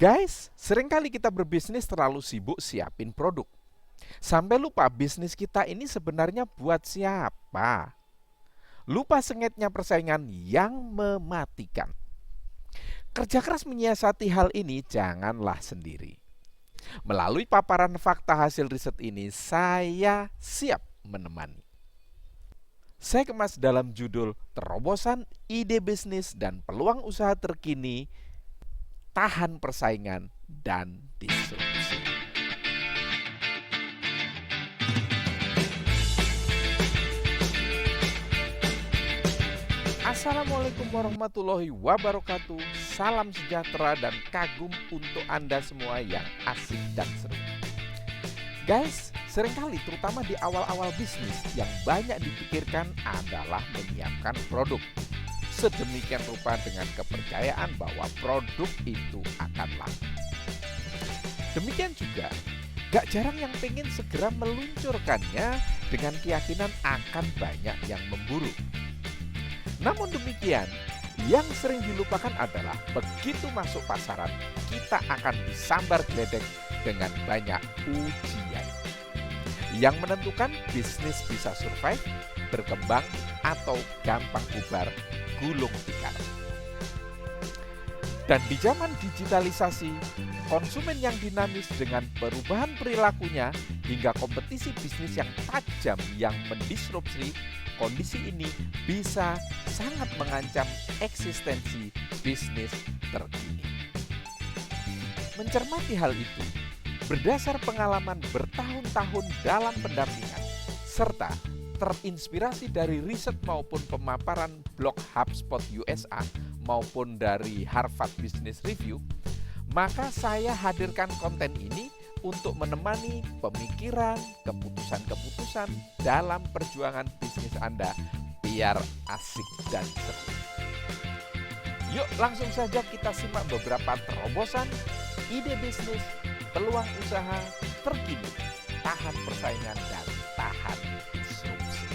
Guys, seringkali kita berbisnis terlalu sibuk siapin produk. Sampai lupa bisnis kita ini sebenarnya buat siapa. Lupa sengitnya persaingan yang mematikan. Kerja keras menyiasati hal ini janganlah sendiri. Melalui paparan fakta hasil riset ini, saya siap menemani. Saya kemas dalam judul Terobosan Ide Bisnis dan Peluang Usaha Terkini, Tahan Persaingan dan Disrupsi. Assalamualaikum warahmatullahi wabarakatuh. Salam sejahtera dan kagum untuk Anda semua yang asik dan seru. Guys, seringkali terutama di awal-awal bisnis yang banyak dipikirkan adalah menyiapkan produk. Sedemikian rupa dengan kepercayaan bahwa produk itu akan laku. Demikian juga, gak jarang yang pengen segera meluncurkannya dengan keyakinan akan banyak yang memburu. Namun demikian, yang sering dilupakan adalah begitu masuk pasaran, kita akan disambar geledek dengan banyak ujian yang menentukan bisnis bisa survive, berkembang, atau gampang bubar, gulung tikar. Dan di zaman digitalisasi, konsumen yang dinamis dengan perubahan perilakunya hingga kompetisi bisnis yang tajam yang mendisrupsi, kondisi ini bisa sangat mengancam eksistensi bisnis terkini. Mencermati hal itu, berdasar pengalaman bertahun-tahun dalam pendampingan, serta terinspirasi dari riset maupun pemaparan blog HubSpot USA maupun dari Harvard Business Review, maka saya hadirkan konten ini untuk menemani pemikiran, keputusan-keputusan dalam perjuangan bisnis Anda biar asik dan seru. Yuk langsung saja kita simak beberapa terobosan, ide bisnis, peluang usaha terkini, tahan persaingan dan tahan disrupsi.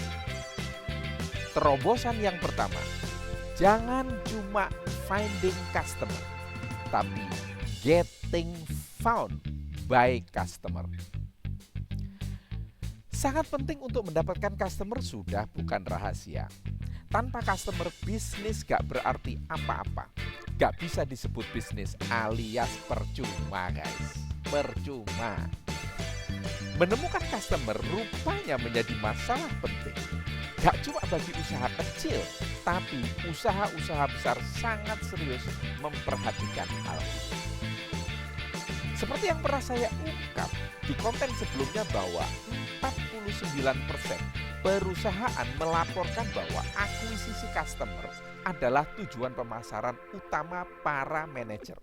Terobosan yang pertama, jangan cuma finding customer, tapi getting found by customer. Sangat penting untuk mendapatkan customer sudah bukan rahasia. Tanpa customer, bisnis gak berarti apa-apa. Gak bisa disebut bisnis alias percuma, guys. Percuma. Menemukan customer rupanya menjadi masalah penting. Gak cuma bagi usaha kecil, tapi usaha-usaha besar sangat serius memperhatikan hal itu. Seperti yang pernah saya ungkap di konten sebelumnya bahwa 49% perusahaan melaporkan bahwa akuisisi customer adalah tujuan pemasaran utama para manajer.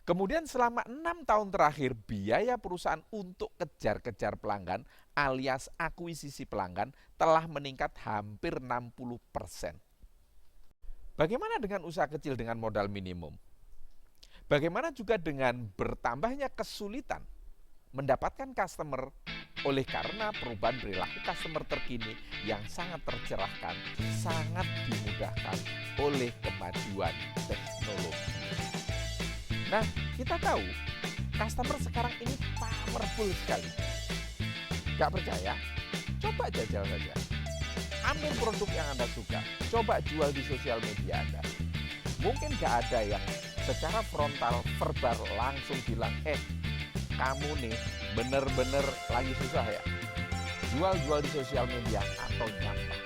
Kemudian selama 6 tahun terakhir, biaya perusahaan untuk kejar-kejar pelanggan alias akuisisi pelanggan telah meningkat hampir 60%. Bagaimana dengan usaha kecil dengan modal minimum? Bagaimana juga dengan bertambahnya kesulitan mendapatkan customer oleh karena perubahan perilaku customer terkini yang sangat tercerahkan, sangat dimudahkan oleh kemajuan teknologi. Nah, kita tahu customer sekarang ini powerful sekali. Gak percaya? Coba jajal saja. Ambil produk yang Anda suka, coba jual di sosial media Anda. Mungkin gak ada yang secara frontal, verbal langsung bilang, kamu nih bener-bener lagi susah ya, jual-jual di sosial media atau nyampah.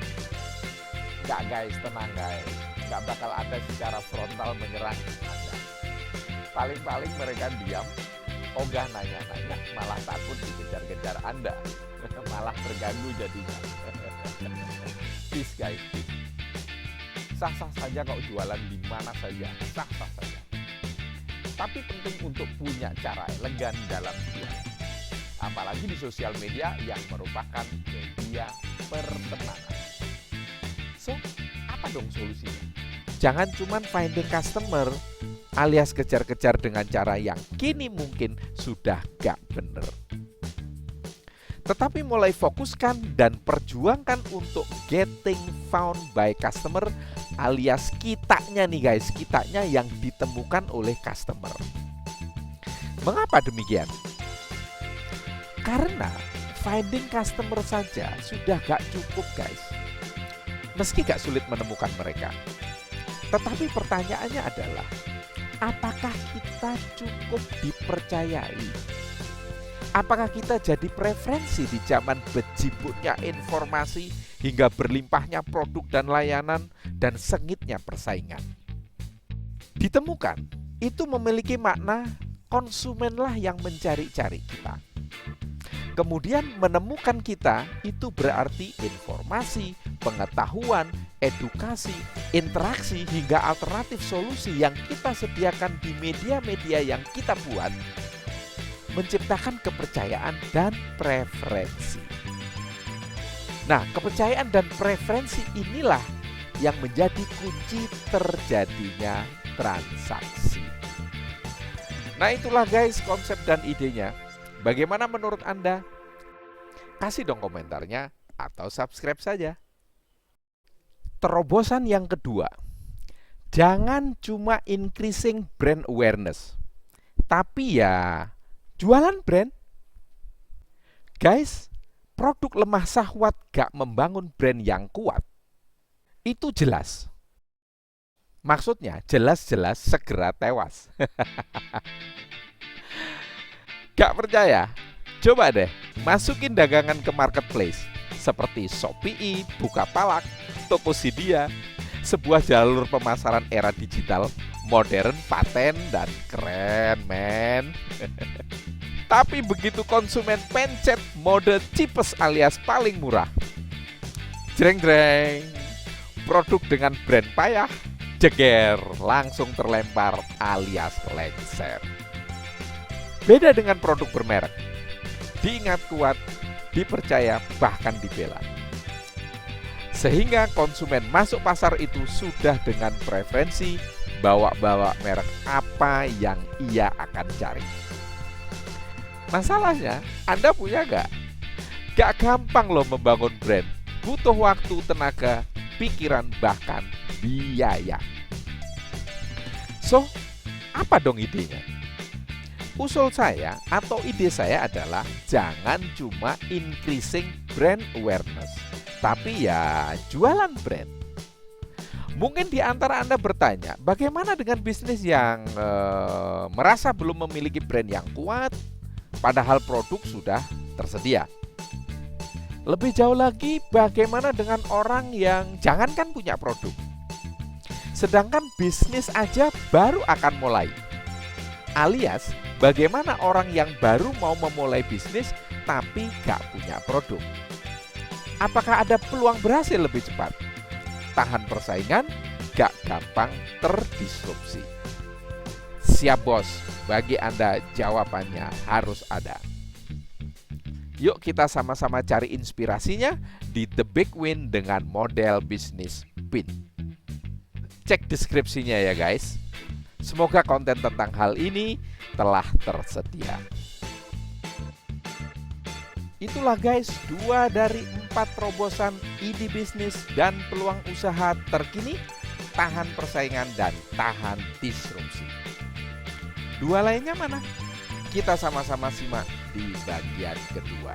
Enggak guys, tenang guys, enggak bakal ada secara frontal menyerang Anda. Paling-paling mereka diam, ogah nanya-nanya, malah takut dikejar-kejar Anda, malah terganggu jadinya. Peace guys, peace. Sah-sah saja kok jualan di mana saja, sah-sah saja. Tapi penting untuk punya cara elegan dalam jualan. Apalagi di sosial media yang merupakan media pertemanan. So, apa dong solusinya? Jangan cuma finding customer alias kejar-kejar dengan cara yang kini mungkin sudah gak bener. Tetapi mulai fokuskan dan perjuangkan untuk getting found by customer alias kitanya nih guys, kitanya yang ditemukan oleh customer. Mengapa demikian? Karena finding customer saja sudah gak cukup guys. Meski gak sulit menemukan mereka. Tetapi pertanyaannya adalah, apakah kita cukup dipercayai? Apakah kita jadi preferensi di zaman bejibunnya informasi hingga berlimpahnya produk dan layanan dan sengitnya persaingan? Ditemukan, itu memiliki makna konsumenlah yang mencari-cari kita. Kemudian menemukan kita itu berarti informasi, pengetahuan, edukasi, interaksi hingga alternatif solusi yang kita sediakan di media-media yang kita buat menciptakan kepercayaan dan preferensi. Nah, kepercayaan dan preferensi inilah yang menjadi kunci terjadinya transaksi. Nah, itulah guys konsep dan idenya. Bagaimana menurut Anda? Kasih dong komentarnya atau subscribe saja. Terobosan yang kedua, jangan cuma increasing brand awareness, tapi ya jualan brand. Guys, produk lemah syahwat gak membangun brand yang kuat. Itu jelas. Maksudnya jelas-jelas segera tewas. Gak percaya? Coba deh masukin dagangan ke marketplace seperti Shopee, Bukalapak, Tokopedia, sebuah jalur pemasaran era digital, modern, paten, dan keren men. Tapi begitu konsumen pencet mode cheapest alias paling murah, jreng-jreng, produk dengan brand payah, jeger, langsung terlempar alias lengser. Beda dengan produk bermerek, diingat kuat, dipercaya, bahkan dibela. Sehingga konsumen masuk pasar itu sudah dengan preferensi bawa-bawa merek apa yang ia akan cari. Masalahnya, Anda punya gak? Gak gampang loh membangun brand. Butuh waktu, tenaga, pikiran, bahkan biaya. So, apa dong idenya? Usul saya atau ide saya adalah jangan cuma increasing brand awareness, tapi ya jualan brand. Mungkin di antara Anda bertanya, bagaimana dengan bisnis yang merasa belum memiliki brand yang kuat, padahal produk sudah tersedia? Lebih jauh lagi, bagaimana dengan orang yang jangankan punya produk, sedangkan bisnis aja baru akan mulai? Alias, bagaimana orang yang baru mau memulai bisnis tapi gak punya produk? Apakah ada peluang berhasil lebih cepat? Tahan persaingan, gak gampang terdisrupsi. Siap bos, bagi Anda jawabannya harus ada. Yuk kita sama-sama cari inspirasinya di The Big Win dengan model bisnis PIN. Cek deskripsinya ya guys. Semoga konten tentang hal ini telah tersedia. Itulah guys 2 dari 4 terobosan ide bisnis dan peluang usaha terkini, tahan persaingan dan tahan disrupsi. 2 lainnya mana? Kita sama-sama simak di bagian kedua.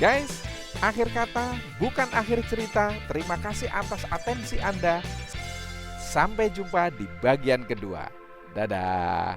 Guys, akhir kata bukan akhir cerita. Terima kasih atas atensi Anda. Sampai jumpa di bagian kedua. Dadah.